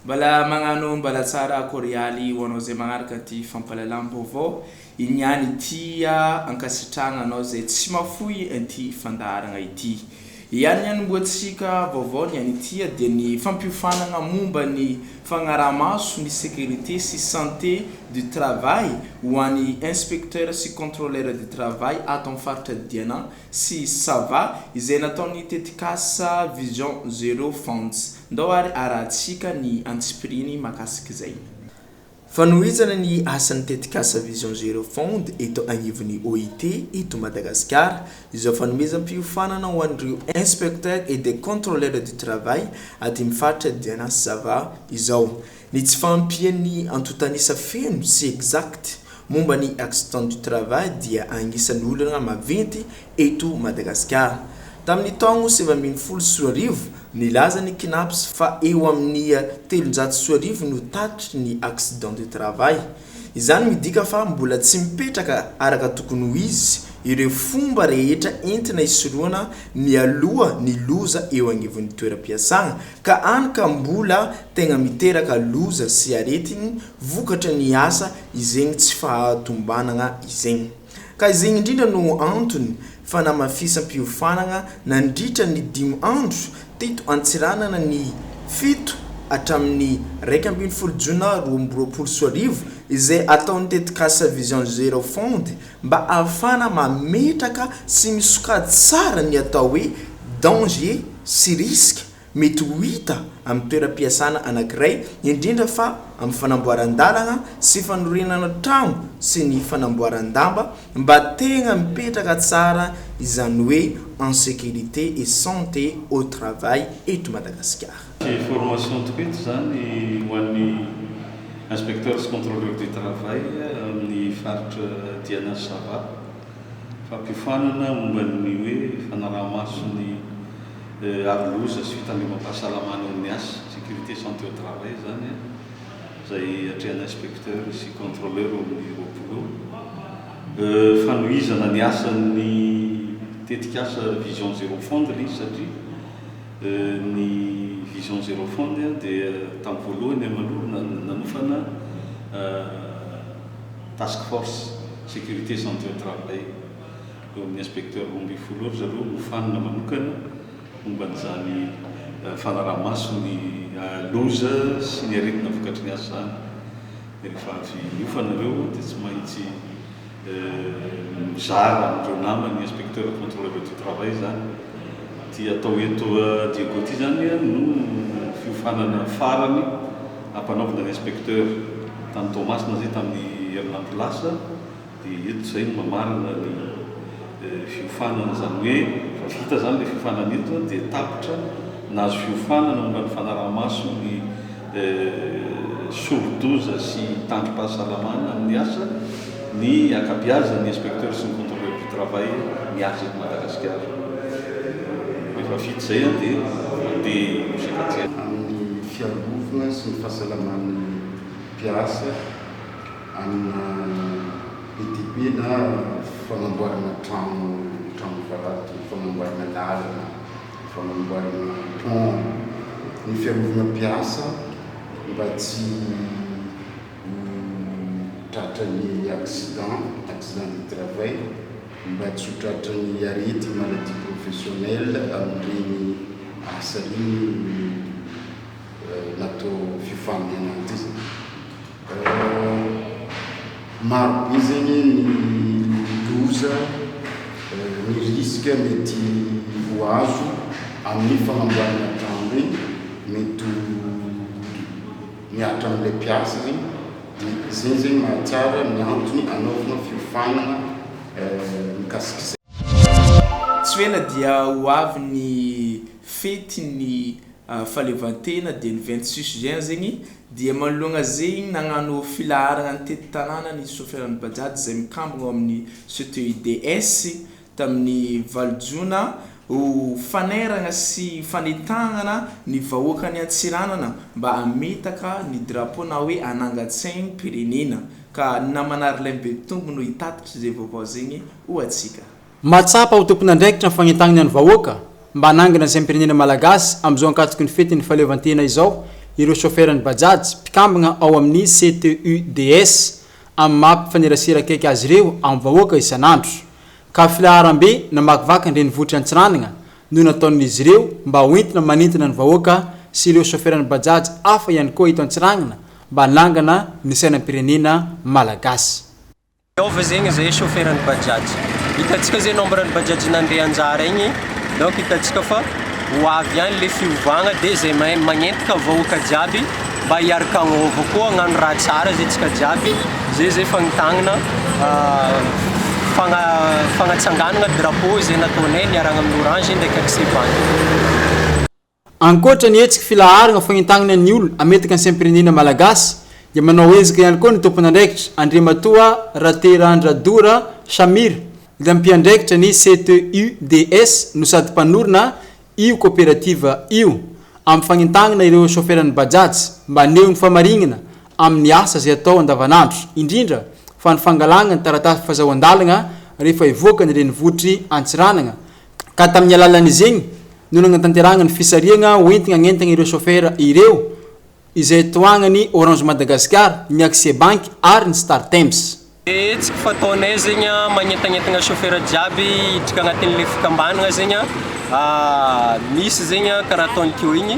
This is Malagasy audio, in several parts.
Bala magnano mbala tsara korialy hoanao zay magnaraka ty fampalalam-baovao iniany tia ankasitragna anao zay tsy mafoy anty fandaharagna ity. Ihany mboatsika vaovao niany tia dia ny fampiofanana momba ny fanarahamaso ny sécurité sy santé du travail ho an'ny inspecteur sy contrôleur du travail ato amin'ny faritra diana sy sava izay nataony tetikasa vision 100622 ndao ary arahantsika ny Antsiranana makasika izay. Fanohizana ny asan'ny tetikasa vision 100622 eto agnivon'ny OIT eto Madagasikara izao fanomezam-piofanana ho an'ireo inspecteur et des contrôleurs du travail aty amin'ny faritra diana sy sava izao. Ny tsy fampian'ny antotanisa feno sy exact momba ny accident du travail dia agnisan'ny olana maventy eto Madagasikara. Tamin'ny taogno 2014 nilaza ny kinaps fa eo amin'ny 300 no tatry ny accident du travail. Izany midika fa mbola tsy mipetraka araka tokony ho izy ireo fomba rehetra entina isoroana mialoha ny loza eo agnivon'ny toeram-piasagna ka anka mbola tegna miteraka loza sy aretigny vokatra ny asa izegny tsy fahatombanana izegny. Ka izegny indrindra no antony fanamafisam-piofanana nandritra ny 5 andro teto Antsiranana ny 7 hatramin'ny 12 Jona 2020 izay ataon'ny tetikasa vision 100622 mba ahafana mametraka sy misokady tsara ny atao hoe danger sy risque mety ho hita amin'ny toeram-piasana anankiray indrindra fa amin'ny fanamboaran-dalana sy fanorenana trano sy ny fanamboaran-damba mba tegna mipetraka tsara izany hoe en sécurité et santé au travail eto Madagasikara. Formation tweet zany ho an'ny inspecteur sy contrôleur du travail amin'ny faritra diana sava fampiofanana momba ny hoe fanarahamaso ny aroloza sy fitandremam-pahasalamana amin'ny asa sécurité santé au travail zany zay atrehana inspecteur sy contrôleur amin'ny roapolo fanohizana ny asan'ny tetikasa vision 100622 satria ny vision 100622 dia tamin'ny voalohany maloha nanofana task force sécurité santé au travail eo amin'ny inspecteur 12 zareo nofanana manokana momba n'izany fanarahamaso ny loza sy ny aretina vokatry ny asa zany. Rehefa avy niofanareo dia tsy maintsy mizara amin'ireo namany inspecteur contrôleur du travail zany ty atao eto Diego ty zany no fiofanana farany ampanaovina ny inspecteur tany Tomasina zay tamin'ny herinandro lasa dia eto zay no mamarina ny fiofanana zany hoe fa vita zany le fiofanana eto dia tapitra nazo fiofanana momba ny fanarahamaso ny solodoza sy tandrom-pahasalamana amin'ny asa ny akabiazan'ny inspecteur sy ny contrôleur du travail miasa eto Madagasikara. Rehefa vita zay dia mandeha mosekatsena amin'ny fiarovana sy ny fahasalaman'ny mpiasa amina BTP na fanamboarana trano varatry, fanamboarana lalana, fanamboarana pont, ny fiarovana mpiasa mba tsy tratran'ny accident du travail, mba tsy ho tratran'ny arety maladie professionnelle amin'ireny asa reny natao fiofanana anazy. Maro be zegny ny loza ny risque mety ho azo amin'ny fanamboarana trano reny mety miatra amin'ilay mpiasa regny dia zay zegny mahatsara ny antony anaovana fiofanana mikasika izay. Tsy hoe na dia ho avy ny fety ny fahaleovantena dia ny 26 juin zegny dia manoloagna zegny nagnano Filaharana ny teto tanana ny chauffeur ny Bajaj zay mikambagna amin'ny CTUDS tamin'ny 20 Jona ho faneragna sy fanentanana ny vahoaka ny Antsiranana mba ametaka ny drapeau na hoe anangan-tsaigny pirenena ka namanary lembe tombo no hitatitra zay vaovao zegny ho atsika. Matsapa ho tompon'andraikitra ny fagnentanana ny vahoaka mba anangana ny saim-pirenena malagasy amin'izao ankatoky ny fety ny fahaleovantena izao ireo chauffeur-ny Bajaj mpikambagna ao amin'ny CTUDS amin'ny mampifanerasera akaiky azy ireo amin'ny vahoaka isan'andro. Ka Filaharambe namakivaky andrenivohitra Antsiranana no nataon'izy ireo mba hoentina manintona ny vahoaka sy ireo chauffeur-ny Bajaj hafa ihany koa eto Antsiranana mba nangana ny sainam-pirenena malagasy. Ova zegny zay chauffeur-ny Bajaj. Hitantsika zay nombre-ny Bajaj nandeha anjara igny, donc hitantsika fa ho avy ihany le fiovagna dia zay magnentika vahoaka jiaby mba hiaraka agnaova koa hagnano raha tsara zay tsika jiaby, zay fagnitagnana fagnatsanganana drapeau zay nataonay niaragna amin'ny orange ndraiky aksebany. Ankoatra ny hetsika filaharana fagnitagnana ny olona ametaka ny sainam-pirenena malagasy dia manao ezaka ihany koa ny tompon'andraikitra Andriamatoa Raterandradora Samir dia mpiandraikitra ny CTUDS no sady mpanorona io coopérative io amin'ny fagnitagnana ireo chauffeur-ny Bajaj mba neo ny famarignana amin'ny asa zay atao andavanandro, indrindra fa ny fangalana ny taratasy fahazahoan-dalagna rehefa ivoaka ny renivohitry Antsiranana. Ka tamin'ny alalan'izegny no nagnatanterahana ny fisariagna hoentina agnentana ireo chauffeur ireo izay toagnany Orange Madagascar, ny Accès Bank ary ny Star Times. Tsika fataonay zegny magnentanentagna chauffeur jiaby hidrika agnatin'le fikambanana zegny misy zegny karaha ataony keo igny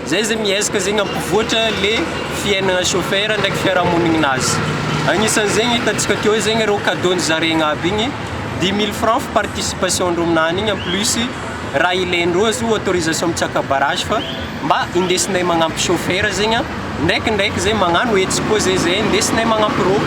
zay zay miezaka zegny ampivoatra le fiainana chauffeur ndraiky fiarahamonignazy. Agnisan'zegny hitantsika keo zegny reo cadeau-ny zaregna aby igny 10 000 francs participation ndro aminany igny en plus raha ilaindreo azo autorisation mitsaka barrage fa mba indesinay magnampy chauffeur zegny ndraikindraiky zay magnano hetsy koa zay indesinay magnampy reo.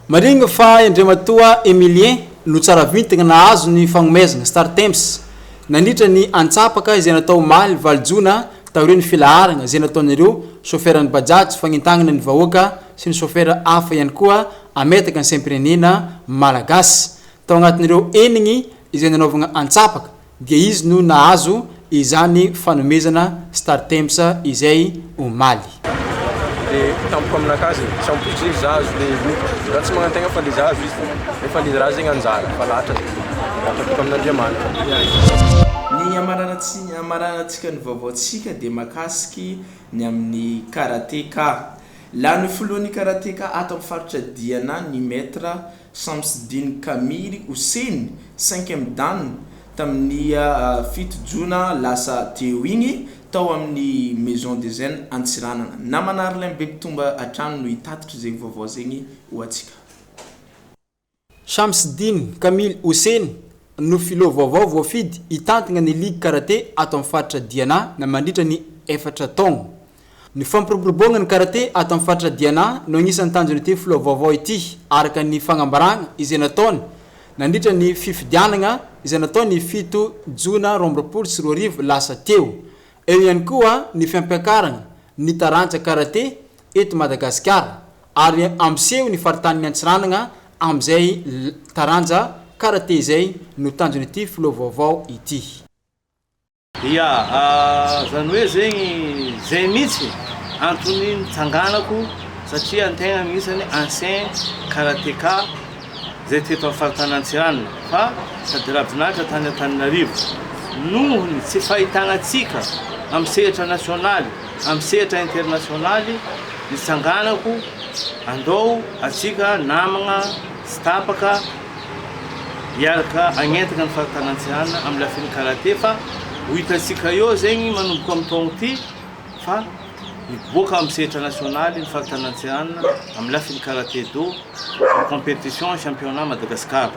Marigna fa Andriamatoa Emilien no tsara vintagna nahazo ny fagnomezana Star Times nandritra ny antsapaka izay natao maly valjona taoreo ny filaharana izay nataon'ireo chauffeur-ny Bajaj fagnitagnana ny vahoaka sy ny chauffeur hafa ihany koa ametaka ny sainam-pirenena malagasy. Tao agnatin'ireo enigny izay nanaovana antsapaka dia izy no nahazo izany fanomezana Star Times izay omaly. Tampoko aminakazy sampotsy zahazo le raha tsy magnantegna fa le zahazo izy efa le raha zegny anjara fa lahatra tampoko amin'Andriamanitra. Ny amaranantsika ny vaovaontsika dia makasiky ny amin'ny Karaté K. Lany filohan'ny Karaté K ato amin'ny faritra Diana ny maître Chamsidiny Kamily Houssen 5e dan tamin'ny 7 Jona lasa teo igny tao amin'ny maison des jeunes Antsiranana. Namanary lay bebitomba atrano no hitatitra zegny vaovao zegny ho atsika. Chamsidiny Kamily Houssen no filo vaovao voafidy hitantagna ny ligue karaté ato amin'ny faritra Diana na mandritra ny 4 taogno. Ny fampiroboroboagna ny karaté ato amin'ny faritra Diana no agnisan'ny tanjony ity filo vaovao ity araka ny fagnambaragna izay nataony nandritra ny fifidianagna izay nataony 7 Jona 2020 lasa teo. Eo ihany koa ny fampiakarana ny taranja karaté eto Madagasikara ary amseho ny faritany Antsiranana amizay taranja karaté zay no tanjony ity filo vaovao ity. Zany hoe zegny zay mihitsy antony nitsanganako satria antegna anisany ancien Karaté K zay teto amin'ny faritany Antsiranana fa sady ravinahitra tany Antananarivo nohony tsy fahitagnatsika amin'ny sehatra nasionaly amin'ny sehatra internasionaly nitsanganako andao atsika namagna sy tapaka hiaraka agnentaka ny faritany Antsiranana amin'ny lafiny karaté fa ho hitatsika eo zegny manomboka amin'ny taogno ity fa miboaka amin'ny sehatra nasionaly ny faritany Antsiranana amin'ny lafiny karaté do compétition championnat Madagascar.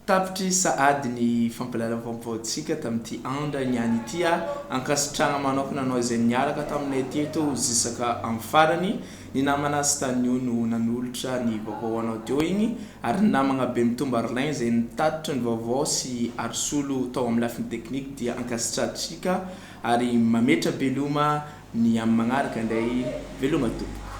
Tapitry saady ny fampilala vaovaontsika tamin'ity andra niany ity ankasitragna manokana anao izay niaraka taminay teto zisaka amin'ny farany ny namana sy tanio no nanolotra ny vaovao anao teo igny ary ny namagna be mitomba Arlin izay nitatitra ny vaovao sy arsolo tao amin'ny lafiny teknika dia ankasitratrika ary mametra beloma ny amin'ny magnaraka indray veloma tompoko.